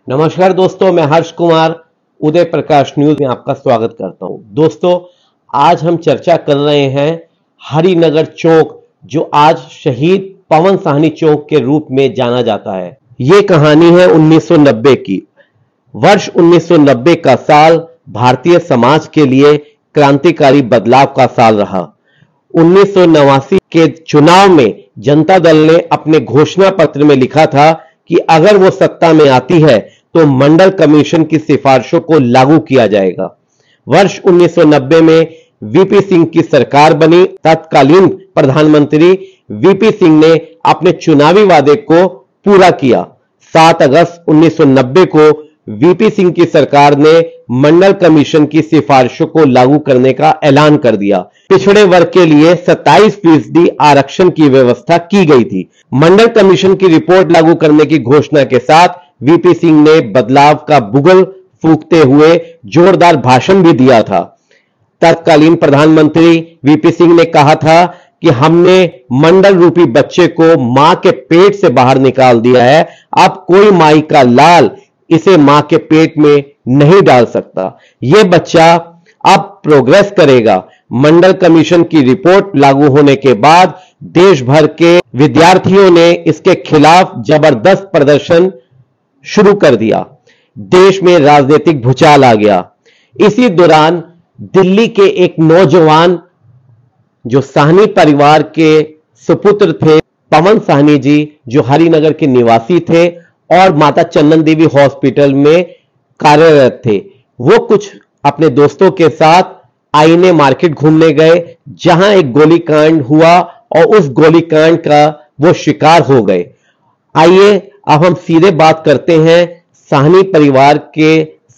नमस्कार दोस्तों, मैं हर्ष कुमार उदय प्रकाश न्यूज में आपका स्वागत करता हूं। दोस्तों, आज हम चर्चा कर रहे हैं हरिनगर चौक, जो आज शहीद पवन साहनी चौक के रूप में जाना जाता है। यह कहानी है 1990 की। वर्ष 1990 का साल भारतीय समाज के लिए क्रांतिकारी बदलाव का साल रहा। 1989 के चुनाव में जनता दल ने अपने घोषणा पत्र में लिखा था कि अगर वो सत्ता में आती है तो मंडल कमीशन की सिफारिशों को लागू किया जाएगा। वर्ष 1990 में वीपी सिंह की सरकार बनी। तत्कालीन प्रधानमंत्री वीपी सिंह ने अपने चुनावी वादे को पूरा किया। 7 अगस्त 1990 को वीपी सिंह की सरकार ने मंडल कमीशन की सिफारिशों को लागू करने का ऐलान कर दिया। पिछड़े वर्ग के लिए 27% आरक्षण की व्यवस्था की गई थी। मंडल कमीशन की रिपोर्ट लागू करने की घोषणा के साथ वीपी सिंह ने बदलाव का बुगल फूंकते हुए जोरदार भाषण भी दिया था। तत्कालीन प्रधानमंत्री वीपी सिंह ने कहा था कि हमने मंडल रूपी बच्चे को मां के पेट से बाहर निकाल दिया है, अब कोई माई का लाल इसे मां के पेट में नहीं डाल सकता। यह बच्चा अब प्रोग्रेस करेगा। मंडल कमीशन की रिपोर्ट लागू होने के बाद देश भर के विद्यार्थियों ने इसके खिलाफ जबरदस्त प्रदर्शन शुरू कर दिया। देश में राजनीतिक भूचाल आ गया। इसी दौरान दिल्ली के एक नौजवान जो साहनी परिवार के सुपुत्र थे, पवन साहनी जी, जो हरिनगर के निवासी थे और माता चंदन देवी हॉस्पिटल में कार्यरत थे, वो कुछ अपने दोस्तों के साथ आईने मार्केट घूमने गए, जहां एक गोलीकांड हुआ और उस गोलीकांड का वो शिकार हो गए। आइए अब हम सीधे बात करते हैं साहनी परिवार के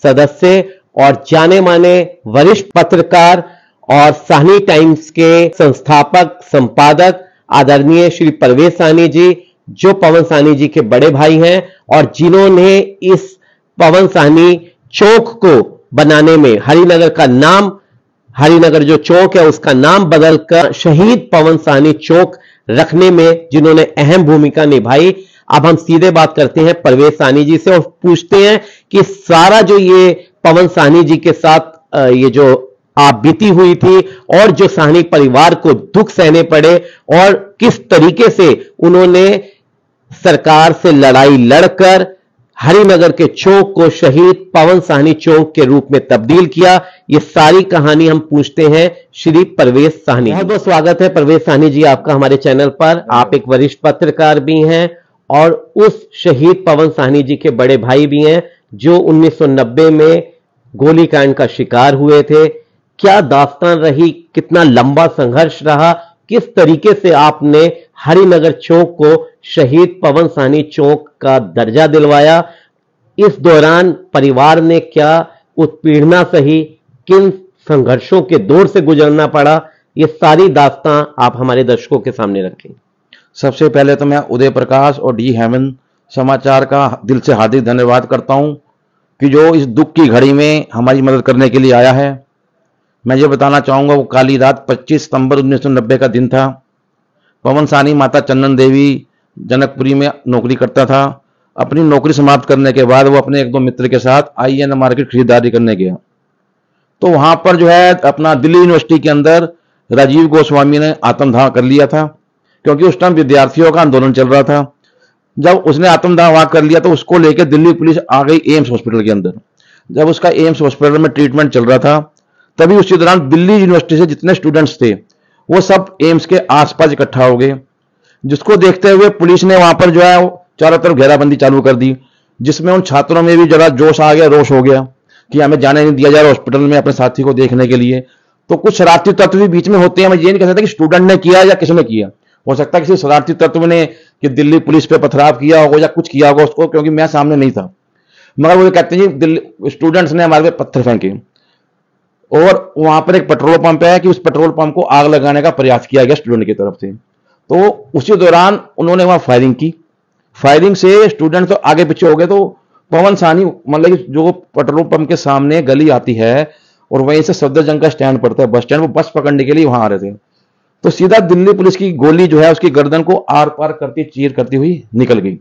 सदस्य और जाने माने वरिष्ठ पत्रकार और साहनी टाइम्स के संस्थापक संपादक आदरणीय श्री परवेज साहनी जी, जो पवन साहनी जी के बड़े भाई हैं और जिन्होंने इस पवन साहनी चौक को बनाने में हरिनगर का नाम, हरिनगर जो चौक है उसका नाम बदलकर शहीद पवन साहनी चौक रखने में जिन्होंने अहम भूमिका निभाई। अब हम सीधे बात करते हैं परवेज साहनी जी से और पूछते हैं कि सारा जो ये पवन साहनी जी के साथ ये जो आप बीती हुई थी और जो साहनी परिवार को दुख सहने पड़े और किस तरीके से उन्होंने सरकार से लड़ाई लड़कर हरिनगर के चौक को शहीद पवन साहनी चौक के रूप में तब्दील किया, ये सारी कहानी हम पूछते हैं श्री परवेज साहनी। बहुत बहुत स्वागत है परवेज साहनी जी आपका हमारे चैनल पर। आप एक वरिष्ठ पत्रकार भी हैं और उस शहीद पवन साहनी जी के बड़े भाई भी हैं जो 1990 में गोलीकांड का शिकार हुए थे। क्या दास्तान रही, कितना लंबा संघर्ष रहा, किस तरीके से आपने हरिनगर चौक को शहीद पवन साहनी चौक का दर्जा दिलवाया, इस दौरान परिवार ने क्या उत्पीड़ना सही, किन संघर्षों के दौर से गुजरना पड़ा, ये सारी दास्तां आप हमारे दर्शकों के सामने रखें। सबसे पहले तो मैं उदय प्रकाश और डी हेमन समाचार का दिल से हार्दिक धन्यवाद करता हूं कि जो इस दुख की घड़ी में हमारी मदद करने के लिए आया है। मैं ये बताना चाहूँगा, वो काली रात 25 सितंबर 1990 का दिन था। पवन साहनी माता चंदन देवी जनकपुरी में नौकरी करता था। अपनी नौकरी समाप्त करने के बाद वो अपने एक दो मित्र के साथ आईएन मार्केट खरीदारी करने गया। तो वहाँ पर जो है अपना दिल्ली यूनिवर्सिटी के अंदर राजीव गोस्वामी ने आत्मदाह कर लिया था, क्योंकि उस टाइम विद्यार्थियों का आंदोलन चल रहा था। जब उसने आत्मदाह कर लिया तो उसको लेकर दिल्ली पुलिस आ गई एम्स हॉस्पिटल के अंदर। जब उसका एम्स हॉस्पिटल में ट्रीटमेंट चल रहा था, तभी उसी दौरान दिल्ली यूनिवर्सिटी से जितने स्टूडेंट्स थे वो सब एम्स के आसपास इकट्ठा हो गए, जिसको देखते हुए पुलिस ने वहां पर जो है चारों तरफ घेराबंदी चालू कर दी, जिसमें उन छात्रों में भी जरा जोश आ गया, रोष हो गया कि हमें जाने नहीं दिया जा रहा हॉस्पिटल में अपने साथी को देखने के लिए। तो कुछ शरारती तत्व भी बीच में होते हैं। मैं ये नहीं कह सकता कि स्टूडेंट ने किया या किसने किया, हो सकता है किसी शरारती तत्व ने कि दिल्ली पुलिस पे पथराव किया होगा या कुछ किया होगा उसको, क्योंकि मैं सामने नहीं था। मगर वो कहते हैं कि दिल्ली स्टूडेंट्स ने हमारे पे पत्थर फेंके और वहां पर एक पेट्रोल पंप है कि उस पेट्रोल पंप को आग लगाने का प्रयास किया गया स्टूडेंट की तरफ से। तो उसी दौरान उन्होंने वहां फायरिंग की। फायरिंग से स्टूडेंट तो आगे पीछे हो गए। तो पवन साहनी मतलब जो पेट्रोल पंप के सामने गली आती है और वहीं से सफदरजंग का स्टैंड पड़ता है, बस स्टैंड, वो बस पकड़ने के लिए वहां आ रहे थे। तो सीधा दिल्ली पुलिस की गोली जो है उसकी गर्दन को आर पार करती चीर करती हुई निकल गई।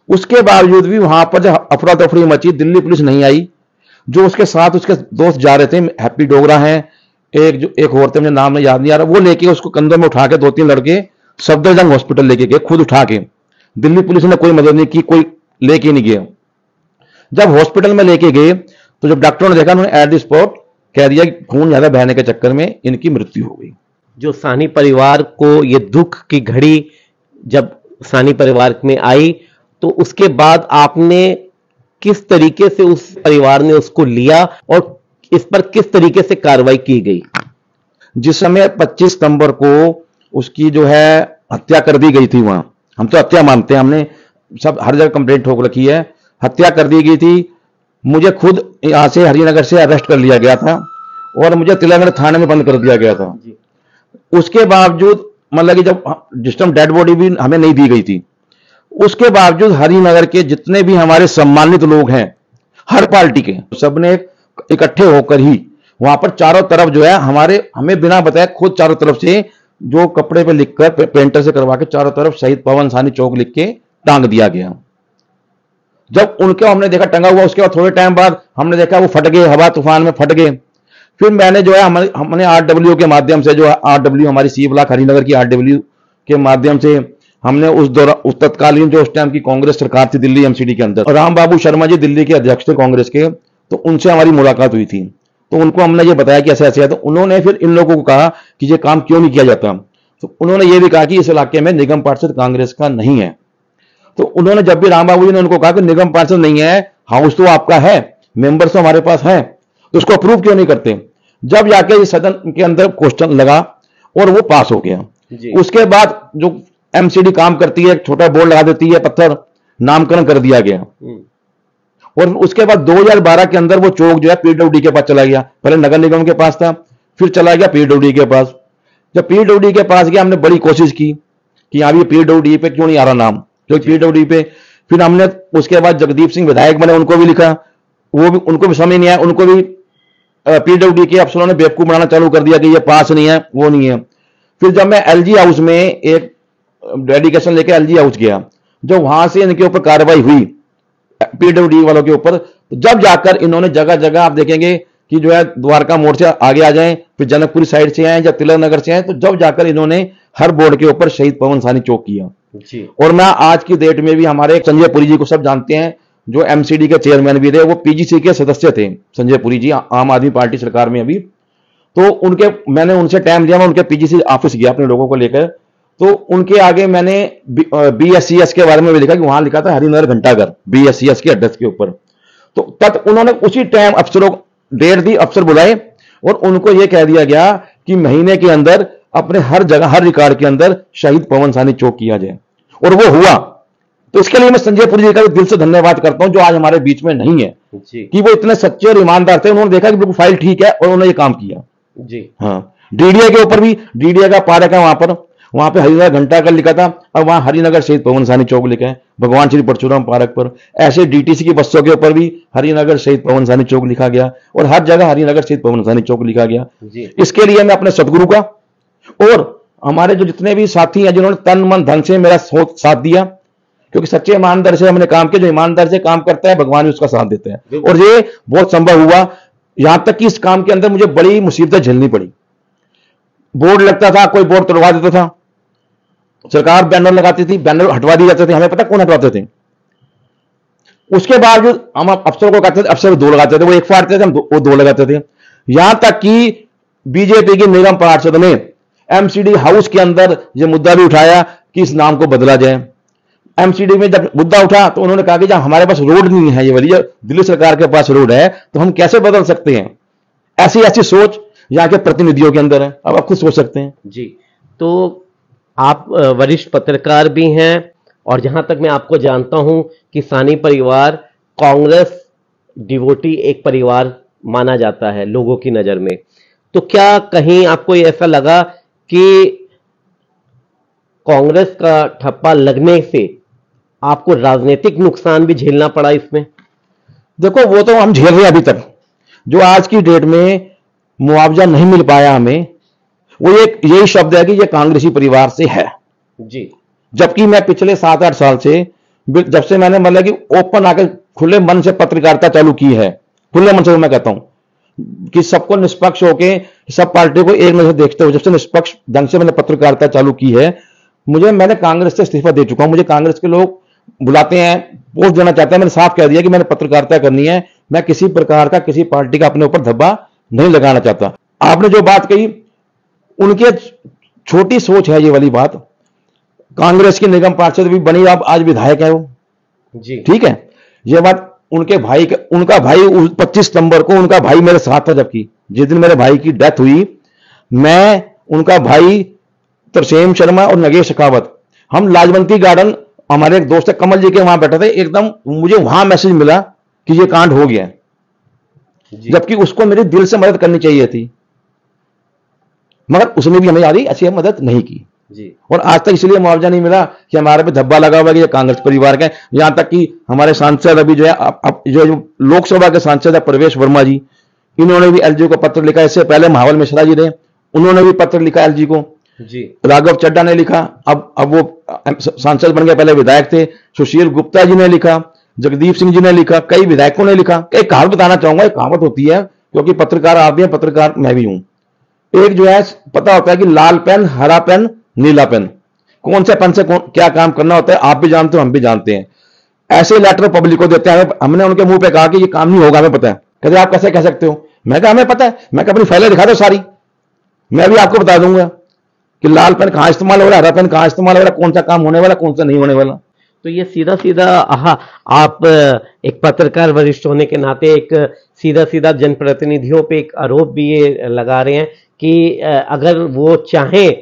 उसके बावजूद भी वहां पर जब अफरा तफरी मची, दिल्ली पुलिस नहीं आई। जो उसके साथ उसके दोस्त जा रहे थे, हैप्पी डोगरा हैं, एक और थे, मुझे नाम नहीं याद नहीं आ रहा, वो लेके उसको कंधों में उठा के 2-3 लड़के सफदरजंग हॉस्पिटल लेके गए, खुद उठा के। दिल्ली पुलिस ने कोई मदद नहीं की, कोई लेके नहीं गया। जब हॉस्पिटल में लेके गए तो जब डॉक्टरों ने देखा, उन्होंने एट द स्पॉट कह दिया कि खून ज्यादा बहने के चक्कर में इनकी मृत्यु हो गई। जो साहनी परिवार को ये दुख की घड़ी जब साहनी परिवार में आई, तो उसके बाद आपने किस तरीके से, उस परिवार ने उसको लिया और इस पर किस तरीके से कार्रवाई की गई? जिस समय 25 सितंबर को उसकी जो है हत्या कर दी गई थी, वहां हम तो हत्या मानते हैं, हमने सब हर जगह कंप्लेंट ठोक रखी है, हत्या कर दी गई थी। मुझे खुद यहां से हरिनगर से अरेस्ट कर लिया गया था और मुझे तिलंगना थाने में बंद कर दिया गया था। उसके बावजूद मतलब कि जब जिस टाइम डेड बॉडी भी हमें नहीं दी गई थी, उसके बावजूद हरिनगर के जितने भी हमारे सम्मानित लोग हैं, हर पार्टी के, सबने इकट्ठे होकर ही वहां पर चारों तरफ जो है हमें बिना बताए खुद चारों तरफ से जो कपड़े पे लिखकर पेंटर से करवा के चारों तरफ शहीद पवन साहनी चौक लिख के टांग दिया गया। जब उनके हमने देखा टंगा हुआ, उसके बाद थोड़े टाइम बाद हमने देखा वो फट गए, हवा तूफान में फट गए। फिर मैंने जो है हमने आरडब्ल्यू के माध्यम से, जो आरडब्ल्यू हमारी सी ब्लॉक हरिनगर की आरडब्ल्यू के माध्यम से हमने उस तत्कालीन जो उस टाइम की कांग्रेस सरकार थी दिल्ली एमसीडी के अंदर, राम बाबू शर्मा जी दिल्ली के अध्यक्ष थे कांग्रेस के, तो उनसे हमारी मुलाकात हुई थी। तो उनको हमने ये बताया कि ऐसे ऐसे है, तो उन्होंने फिर इन लोगों को कहा कि ये काम क्यों नहीं किया जाता। तो उन्होंने ये भी कहा कि इस इलाके में निगम पार्षद कांग्रेस का नहीं है। तो उन्होंने जब भी राम बाबू जी ने उनको कहा कि निगम पार्षद नहीं है, हाउस तो आपका है, मेंबर्स तो हमारे पास है, तो उसको अप्रूव क्यों नहीं करते। जब जाके इस सदन के अंदर क्वेश्चन लगा और वो पास हो गया। उसके बाद जो एमसीडी काम करती है, छोटा बोर्ड लगा देती है, पत्थर नामकरण कर दिया गया। और उसके बाद 2012 के अंदर वो चौक जो है पीडब्ल्यूडी के पास चला गया। पहले नगर निगम के पास था, फिर चला गया पीडब्ल्यूडी के पास। जब पीडब्ल्यूडी के पास गया, हमने बड़ी कोशिश की कि यहाँ भी पीडब्ल्यूडी पे क्यों नहीं आ रहा नाम, क्योंकि पीडब्ल्यूडी पे फिर हमने उसके बाद जगदीप सिंह विधायक बने, उनको भी लिखा, वो भी उनको भी समझ नहीं आया। उनको भी पीडब्ल्यूडी के अफसरों ने बेवकूफ बनाना चालू कर दिया कि ये पास नहीं है, वो नहीं है। फिर जब मैं एलजी हाउस में एक डेडिकेशन लेकर एलजी हाउस गया, जो वहां से इनके ऊपर कार्रवाई हुई पीडब्ल्यूडी वालों के ऊपर, तो जब जाकर इन्होंने जगह जगह आप देखेंगे कि जो है द्वारका मोड़ से आगे आ जाएं, फिर जनकपुरी साइड से आए या तिलक नगर से आए, तो जब जाकर इन्होंने हर बोर्ड के ऊपर शहीद पवन साहनी चौक किया जी। और मैं आज की डेट में भी हमारे संजय पुरी जी को सब जानते हैं, जो एमसीडी के चेयरमैन भी थे, वो पीजीसी के सदस्य थे संजय पुरी जी, आम आदमी पार्टी सरकार में अभी। तो मैंने उनसे टाइम लिया, मैं उनके पीजीसी ऑफिस गया अपने लोगों को लेकर, तो उनके आगे मैंने बीएससीएस के बारे में भी लिखा कि वहां लिखा था हरिनगर घंटाघर, बीएससीएस के एड्रेस के ऊपर। तो तब उन्होंने उसी टाइम अफसरों डेट दी, अफसर बुलाए और उनको यह कह दिया गया कि महीने के अंदर अपने हर जगह हर रिकॉर्ड के अंदर शहीद पवन साहनी चौक किया जाए, और वो हुआ। तो इसके लिए मैं संजय पुरी जी का दिल से धन्यवाद करता हूं, जो आज हमारे बीच में नहीं है जी। कि वो इतने सच्चे और ईमानदार थे, उन्होंने देखा कि बिल्कुल फाइल ठीक है और उन्होंने ये काम किया जी। हाँ, डीडीए के ऊपर भी, डीडीए का पार्क है वहां पे हरिनगर घंटाघर लिखा था, अब वहां हरिनगर शहीद पवन साहनी चौक लिखा है भगवान श्री परशुराम पार्क पर। ऐसे डीटीसी की बसों के ऊपर भी हरिनगर शहीद पवन साहनी चौक लिखा गया, और हर जगह हरिनगर शहीद पवन साहनी चौक लिखा गया जी। इसके लिए मैं अपने सदगुरु का और हमारे जो जितने भी साथी हैं जिन्होंने तन मन धन से मेरा साथ दिया, क्योंकि सच्चे ईमानदार से हमने काम किया, जो ईमानदार से काम करता है भगवान भी उसका साथ देते हैं, और ये बहुत संभव हुआ। यहां तक कि इस काम के अंदर मुझे बड़ी मुसीबतें झेलनी पड़ी। बोर्ड लगता था, कोई बोर्ड तोड़वा देता था, सरकार बैनर लगाती थी, बैनर हटवा दिए जाते थे, हमें पता कौन हटवाते थे। उसके बावजूद हम अफसरों को कहते थे, अफसर 2 लगाते थे, वो 1 फाड़ते थे, हम वो 2 लगाते थे। यहां तक कि बीजेपी की निगम पार्षद ने एमसीडी हाउस के अंदर यह मुद्दा भी उठाया कि इस नाम को बदला जाए। एमसीडी में जब मुद्दा उठा तो उन्होंने कहा कि जब हमारे पास रोड नहीं है, ये वाली दिल्ली सरकार के पास रोड है, तो हम कैसे बदल सकते हैं। ऐसी ऐसी सोच यहाँ के प्रतिनिधियों के अंदर है, अब आप खुद सोच सकते हैं जी। तो आप वरिष्ठ पत्रकार भी हैं, और जहां तक मैं आपको जानता हूं कि साहनी परिवार कांग्रेस डिवोटी एक परिवार माना जाता है लोगों की नजर में, तो क्या कहीं आपको ऐसा लगा कि कांग्रेस का ठप्पा लगने से आपको राजनीतिक नुकसान भी झेलना पड़ा इसमें? देखो, वो तो हम झेल रहे हैं अभी तक। जो आज की डेट में मुआवजा नहीं मिल पाया हमें, वो यही शब्द है कि ये कांग्रेसी परिवार से है जी। जबकि मैं पिछले 7-8 साल से जब से मैंने मतलब कि ओपन आके खुले मन से पत्रकारिता चालू की है, खुले मन से मैं कहता हूं कि सबको निष्पक्ष होके सब पार्टी को एक नजर देखते हुए जब से निष्पक्ष ढंग से मैंने पत्रकारिता चालू की है, मैंने कांग्रेस से इस्तीफा दे चुका हूं। मुझे कांग्रेस के लोग बुलाते हैं, पोस्ट देना चाहते हैं, मैंने साफ कह दिया कि मैंने पत्रकारिता करनी है, मैं किसी प्रकार का किसी पार्टी का अपने ऊपर धब्बा नहीं लगाना चाहता। आपने जो बात कही, उनके छोटी सोच है ये वाली बात। कांग्रेस की निगम पार्षद भी बनी, अब आज विधायक है वो जी, ठीक है। ये बात उनका भाई 25 सितंबर को उनका भाई मेरे साथ था, जबकि जिस दिन मेरे भाई की डेथ हुई, मैं, उनका भाई तरसेम शर्मा और नगेश शेखावत, हम लाजवंती गार्डन, हमारे एक दोस्त है कमल जी के वहां बैठे थे। एकदम मुझे वहां मैसेज मिला कि ये कांड हो गया, जबकि उसको मेरे दिल से मदद करनी चाहिए थी, मगर उसने भी हमें यारी ऐसी मदद नहीं की जी। और आज तक इसलिए मुआवजा नहीं मिला कि हमारे पे धब्बा लगा हुआ है कि ये कांग्रेस परिवार का। यहां तक कि हमारे सांसद अभी जो है, जो लोकसभा के सांसद है प्रवेश वर्मा जी, इन्होंने भी एलजी को पत्र लिखा। इससे पहले महावल मिश्रा जी ने, उन्होंने भी पत्र लिखा एलजी को जी। राघव चड्डा ने लिखा, अब वो सांसद बन गए, पहले विधायक थे। सुशील गुप्ता जी ने लिखा, जगदीप सिंह जी ने लिखा, कई विधायकों ने लिखा। एक कहावत बताना चाहूंगा, एक कहावत होती है, क्योंकि पत्रकार आप भी हैं, पत्रकार मैं भी हूं। एक जो है पता होता है कि लाल पेन, हरा पेन, नीला पेन, कौन से पेन से क्या काम करना होता है, आप भी जानते हो, हम भी जानते हैं। ऐसे लेटर पब्लिक को देते हैं। हमने उनके मुंह पे कहा कि ये काम नहीं होगा, हमें पता है। कहते आप कैसे कह सकते हो? मैं कहा हमें पता है। मैं अपनी फाइलें दिखा दो सारी, मैं भी आपको बता दूंगा कि लाल पेन कहां इस्तेमाल हो रहा है, हरा पेन कहां इस्तेमाल हो रहा है, कौन सा काम होने वाला, कौन सा नहीं होने वाला। तो ये सीधा सीधा आप एक पत्रकार वरिष्ठ होने के नाते एक सीधा सीधा जनप्रतिनिधियों पे एक आरोप भी ये लगा रहे हैं कि अगर वो चाहें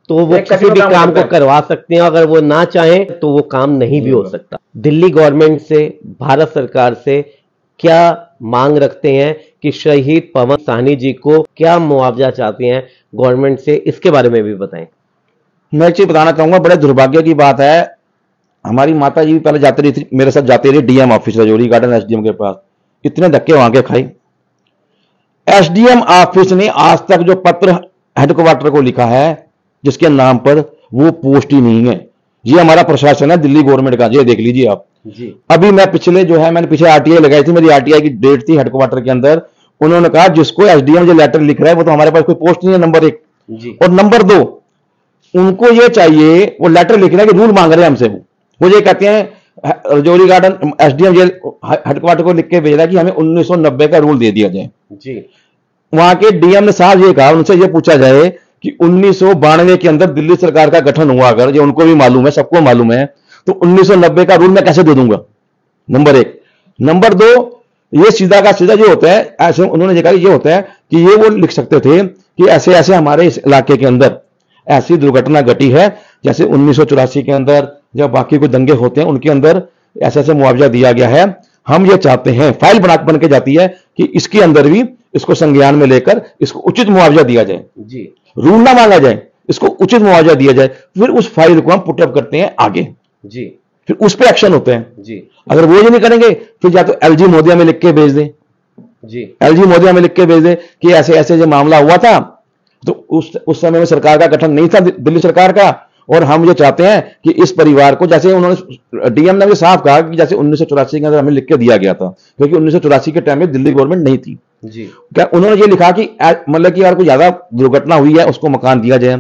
तो वो किसी भी काम को करवा सकते हैं, अगर वो ना चाहें तो वो काम नहीं भी हो सकता। दिल्ली गवर्नमेंट से, भारत सरकार से क्या मांग रखते हैं कि शहीद पवन साहनी जी को क्या मुआवजा चाहते हैं गवर्नमेंट से, इसके बारे में भी बताएं। मैं एक चीज बताना चाहूंगा, बड़े दुर्भाग्य की बात है, हमारी माता जी पहले जाती रही थी, मेरे साथ जाती रही DM office Rajouri garden SDM के पास, इतने धक्के वहां के खाई। एसडीएम ऑफिस ने आज तक जो पत्र हेडक्वार्टर को लिखा है जिसके नाम पर, वो पोस्ट ही नहीं है। ये हमारा प्रशासन है दिल्ली गवर्नमेंट का, ये देख लीजिए आप जी। अभी मैं पिछले जो है, मैंने पीछे आरटीआई लगाई थी, मेरी आरटीआई की डेट थी हेडक्वार्टर के अंदर। उन्होंने कहा जिसको एसडीएम जो लेटर लिख रहा है वो तो हमारे पास कोई पोस्ट नहीं है, नंबर 1 जी। और नंबर 2, उनको ये चाहिए, वो लेटर लिख रहा है कि रूल मांग रहे हैं हमसे। वो ये कहते हैं Rajouri garden SDM jail headquarter को लिख के भेज रहा है कि हमें 1990 का रूल दे दिया जाए जी। वहां के डीएम ने साहब ये कहा, उनसे ये पूछा जाए कि 1992 के अंदर दिल्ली सरकार का गठन हुआ, अगर ये उनको भी मालूम है, सबको मालूम है, तो 1990 का रूल मैं कैसे दे दूंगा, नंबर 1। नंबर 2, ये सीधा का सीधा जो होता है, ऐसे उन्होंने कहा ये होता है कि ये वो लिख सकते थे कि ऐसे ऐसे हमारे इस इलाके के अंदर ऐसी दुर्घटना घटी है, जैसे 1984 के अंदर जब बाकी कोई दंगे होते हैं उनके अंदर ऐसे ऐसे मुआवजा दिया गया है, हम ये चाहते हैं, फाइल बन के जाती है कि इसके अंदर भी इसको संज्ञान में लेकर इसको उचित मुआवजा दिया जाए जी। रूल ना मांगा जाए, इसको उचित मुआवजा दिया जाए, फिर उस फाइल को हम पुटअप करते हैं आगे जी, फिर उस पर एक्शन होते हैं जी। अगर वो ये नहीं करेंगे, फिर या तो एलजी मोदिया में लिख के भेज दें जी, एलजी मोदिया में लिख के भेज दें कि ऐसे ऐसे जो मामला हुआ था, तो उस समय में सरकार का गठन नहीं था दिल्ली सरकार का, और हम ये चाहते हैं कि इस परिवार को, जैसे उन्होंने डीएम ने भी साफ कहा कि जैसे 1984 के अंदर हमें लिख के दिया गया था, क्योंकि 1984 के टाइम में दिल्ली गवर्नमेंट नहीं थी जी। क्या उन्होंने ये लिखा कि मतलब कि यार कोई ज्यादा दुर्घटना हुई है उसको मकान दिया जाए,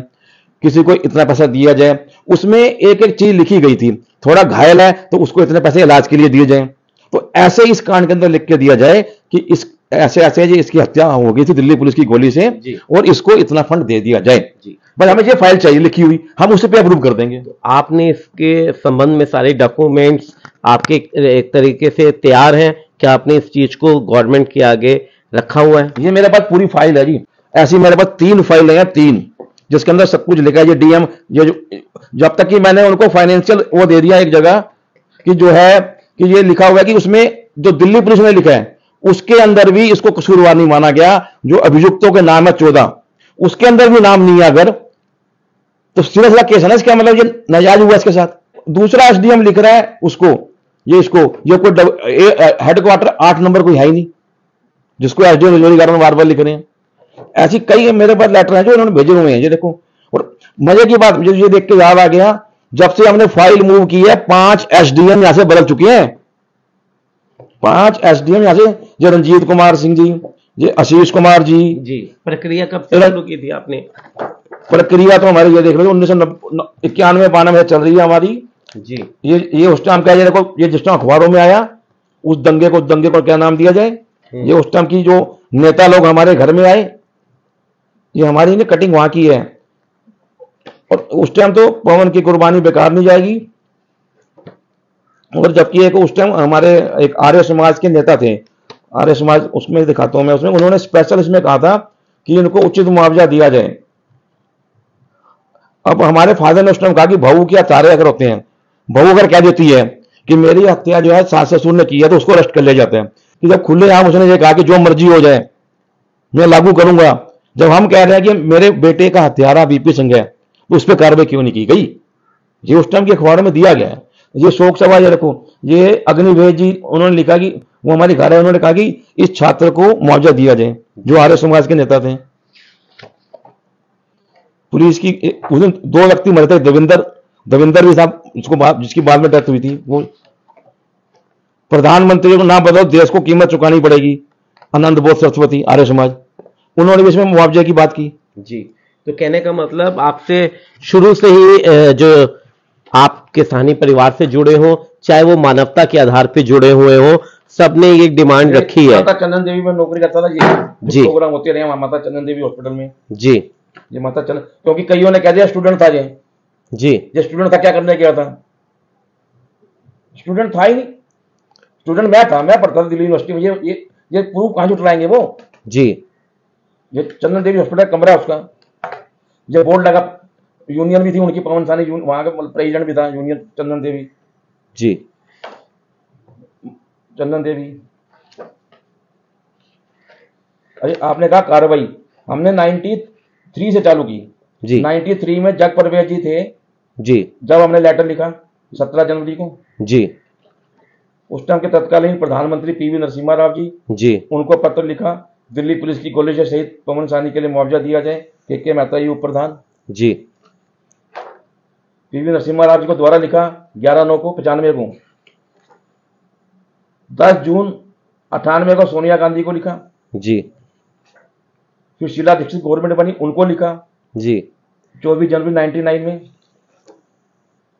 किसी को इतना पैसा दिया जाए। उसमें एक एक चीज लिखी गई थी, थोड़ा घायल है तो उसको इतने पैसे इलाज के लिए दिए जाए। तो ऐसे इस कांड के अंदर लिख के दिया जाए कि इस ऐसे ऐसे इसकी हत्या हो गई थी दिल्ली पुलिस की गोली से और इसको इतना फंड दे दिया जाए जी। बस हमें ये फाइल चाहिए लिखी हुई, हम उसे पे अप्रूव कर देंगे। तो आपने इसके संबंध में सारे डॉक्यूमेंट्स आपके एक तरीके से तैयार हैं क्या? आपने इस चीज को गवर्नमेंट के आगे रखा हुआ है? ये मेरे पास पूरी फाइल है जी, ऐसी मेरे पास 3 फाइलें हैं, 3, जिसके अंदर सब कुछ लिखा है। ये डीएम, ये जब तक कि मैंने उनको फाइनेंशियल वो दे दिया एक जगह कि जो है कि ये लिखा हुआ है कि उसमें जो दिल्ली पुलिस ने लिखा है उसके अंदर भी इसको कसूरवार नहीं माना गया। जो अभियुक्तों के नाम है 14, उसके अंदर भी नाम नहीं है अगर, तो सीधा सीधा केस है ना इसका, मतलब ये नाजायज हुआ इसके साथ। दूसरा एसडीएम लिख रहा है उसको, ये कोई हेडक्वार्टर 8 नंबर कोई है ही नहीं, जिसको एसडीएम रजौरी गार्डन बार बार लिख रहे हैं। ऐसी कई मेरे पास लेटर हैं जो इन्होंने भेजे हुए हैं, ये देखो। और मजे की बात मुझे ये देख के याद आ गया जब से हमने फाइल मूव की है 5 एसडीएम यहां से बदल चुके हैं। 5 एसडीएम यहां से, ये रंजीत कुमार सिंह जी, ये आशीष कुमार जी। प्रक्रिया कब से शुरू की थी आपने? प्रक्रिया तो हमारी ये देख लो 1991-92 चल रही है हमारी जी। ये उस टाइम का, ये देखो, ये जिस टाइम अखबारों में आया उस दंगे को क्या नाम दिया जाए, ये उस टाइम की जो नेता लोग हमारे घर में आए, ये हमारी कटिंग वहां की है। और उस टाइम तो पवन की कुर्बानी बेकार नहीं जाएगी। और जबकि एक उस टाइम हमारे एक आर्य समाज के नेता थे, आर्य समाज, उसमें दिखाता हूं मैं, उसमें उन्होंने स्पेशल इसमें कहा था कि इनको उचित मुआवजा दिया जाए। अब हमारे फादर ने उस टाइम कहा कि बहू क्या चारे अगर होते हैं, बहू अगर कह देती है कि मेरी हत्या जो है सास ससुर ने की है तो उसको अरेस्ट कर लिया जाता है। कि जब खुलेआम उसने ये कहा कि जो मर्जी हो जाए मैं लागू करूंगा, जब हम कह रहे हैं कि मेरे बेटे का हत्यारा बीपी सिंह है, तो उस पर कार्रवाई क्यों नहीं की गई? ये उस टाइम के अखबारों में दिया गया है। ये शोक सभा, ये रखो, ये अग्निवेद जी, उन्होंने लिखा कि वो हमारे घर है, उन्होंने कहा कि इस छात्र को मुआवजा दिया जाए, जो आर्य समाज के नेता थे। पुलिस की उस दिन 2 व्यक्ति मरे थे, देवेंद्र भी साहब, जिसकी बाद में डेथ हुई थी। वो प्रधानमंत्री को ना बताओ, देश को कीमत चुकानी पड़ेगी, आनंद बोध सरस्वती, आर्य समाज, उन्होंने भी इसमें मुआवजे की बात की। जी। तो कहने का मतलब आपसे शुरू से ही जो आपके साहनी परिवार से जुड़े हो, चाहे वो मानवता के आधार पर जुड़े हुए हो, सबने ये डिमांड रखी है। माता चंदन देवी में नौकरी करता था जी, प्रोग्राम होते रहे माता चंदन देवी हॉस्पिटल में जी। ये माता चंदन, क्योंकि कईयों ने कह दिया स्टूडेंट था जी, ये स्टूडेंट था, क्या करने गया था? स्टूडेंट था ही नहीं, स्टूडेंट मैं था, मैं पढ़ता था दिल्ली यूनिवर्सिटी में। ये प्रूफ कहां जुटलाएंगे वो जी? ये चंदन देवी हॉस्पिटल कमरा है उसका, ये बोर्ड लगा, यूनियन भी थी उनकी, पवन साहनी वहां का प्रेसिडेंट भी था यूनियन, चंदन देवी जी, चंदन देवी। अरे आपने कहा कार्रवाई, हमने 93 से चालू की जी। 93 में जग परवेज जी थे जी, जब हमने लेटर लिखा 17 जनवरी को जी, उस टाइम के तत्कालीन प्रधानमंत्री पीवी नरसिम्हा राव जी, उनको पत्र लिखा, दिल्ली पुलिस की गोली से शहीद पवन साहनी के लिए मुआवजा दिया जाए, के मेहता जी उप प्रधान जी। पीवी नरसिम्हा राव जी को द्वारा लिखा 11/9/95 को, 10 जून 98 को सोनिया गांधी को लिखा जी, फिर शीला दीक्षित गवर्नमेंट बनी, उनको लिखा जी, 24 जनवरी 99 में।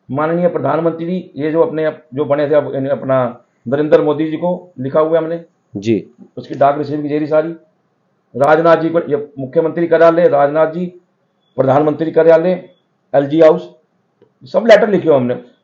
माननीय प्रधानमंत्री ये जो अपने जो बने थे अपना नरेंद्र मोदी जी को लिखा हुआ हमने जी, उसकी डाक रिसीव की जेरी सारी। राजनाथ जी को, ये मुख्यमंत्री कार्यालय राजनाथ जी, प्रधानमंत्री कार्यालय एलजी हाउस, सब लेटर लिखे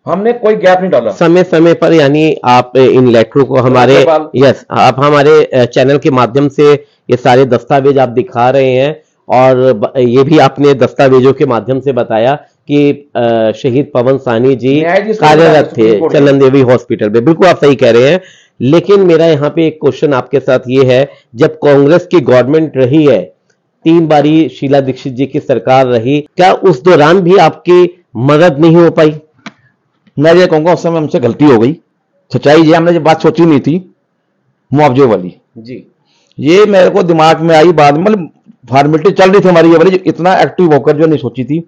हमने कोई गैप नहीं डाला समय समय पर। यानी आप इन लेटरों को हमारे आप हमारे चैनल के माध्यम से ये सारे दस्तावेज आप दिखा रहे हैं, और ये भी आपने दस्तावेजों के माध्यम से बताया कि शहीद पवन साहनी जी कार्यरत थे चंदन देवी हॉस्पिटल में। बिल्कुल आप सही कह रहे हैं, लेकिन मेरा यहाँ पे एक क्वेश्चन आपके साथ ये है, जब कांग्रेस की गवर्नमेंट रही है, 3 बारी शीला दीक्षित जी की सरकार रही, क्या उस दौरान भी आपकी मदद नहीं हो पाई? मैं ये कहूंगा उस समय हमसे गलती हो गई, सच्चाई ये, हमने ये बात सोची नहीं थी मुआवजे वाली जी, ये मेरे को दिमाग में आई बाद में, मतलब फॉर्मेलिटी चल रही थी हमारी ये वाली, इतना एक्टिव होकर जो नहीं सोची थी।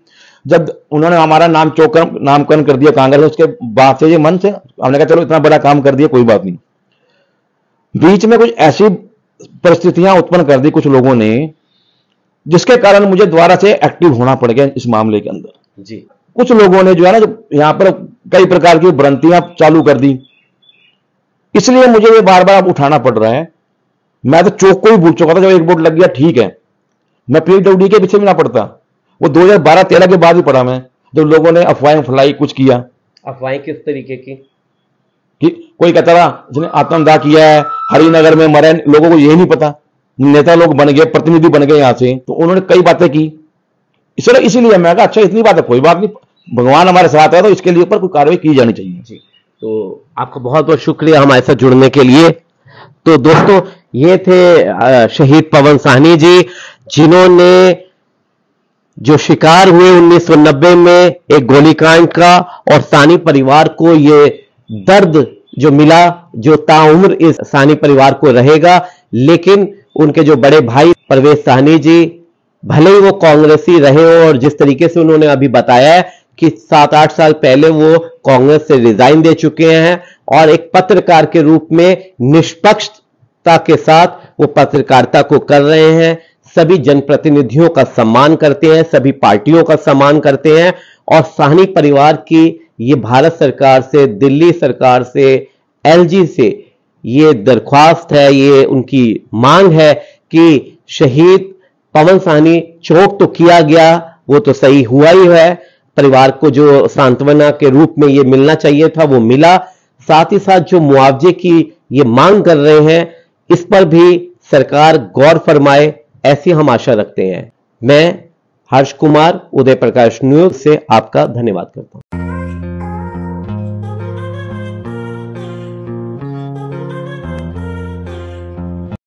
जब उन्होंने हमारा नामकरण कर दिया कांग्रेस, उसके बाद से ये मन से हमने कहा चलो इतना बड़ा काम कर दिया, कोई बात नहीं। बीच में कुछ ऐसी परिस्थितियां उत्पन्न कर दी कुछ लोगों ने, जिसके कारण मुझे दोबारा से एक्टिव होना पड़ गया इस मामले के अंदर जी। कुछ लोगों ने जो है ना, जो यहां पर कई प्रकार की भ्रांतियां चालू कर दी, इसलिए मुझे ये बार बार उठाना पड़ रहा है। मैं तो चौक को ही भूल चुका था, जब एक बोर्ड लग गया ठीक है, मैं पीडब्ल्यूडी के पीछे भी ना पड़ता, वो 2012-13 के बाद ही पड़ा मैं, जब लोगों ने अफवाहें फैलाई, कुछ किया। अफवाहें किस तरीके की? कि कोई कहता रहा जिसने आत्मदाह किया है, हरिनगर में मरे, लोगों को यही नहीं पता, नेता लोग बन गए, प्रतिनिधि बन गए यहां से, तो उन्होंने कई बातें की। इसीलिए मैं कहा अच्छा इतनी बात है, कोई बात नहीं, भगवान हमारे साथ है, तो इसके लिए ऊपर कोई कार्रवाई की जानी चाहिए जी। तो आपका बहुत बहुत शुक्रिया हमारे साथ जुड़ने के लिए। तो दोस्तों, ये थे शहीद पवन साहनी जी, जिन्होंने जो शिकार हुए 1990 में एक गोलीकांड का, और साहनी परिवार को ये दर्द जो मिला, जो ताउम्र इस साहनी परिवार को रहेगा। लेकिन उनके जो बड़े भाई परवेज साहनी जी, भले ही वो कांग्रेसी रहे हो, और जिस तरीके से उन्होंने अभी बताया है कि 7-8 साल पहले वो कांग्रेस से रिजाइन दे चुके हैं और एक पत्रकार के रूप में निष्पक्षता के साथ वो पत्रकारिता को कर रहे हैं। सभी जनप्रतिनिधियों का सम्मान करते हैं, सभी पार्टियों का सम्मान करते हैं और साहनी परिवार की ये भारत सरकार से, दिल्ली सरकार से, एलजी से ये दरख्वास्त है, ये उनकी मांग है कि शहीद पवन साहनी चौक तो किया गया, वो तो सही हुआ ही है, परिवार को जो सांत्वना के रूप में ये मिलना चाहिए था वो मिला। साथ ही साथ जो मुआवजे की ये मांग कर रहे हैं इस पर भी सरकार गौर फरमाए, ऐसी हम आशा रखते हैं। मैं हर्ष कुमार, उदय प्रकाश न्यूज से आपका धन्यवाद करता हूं।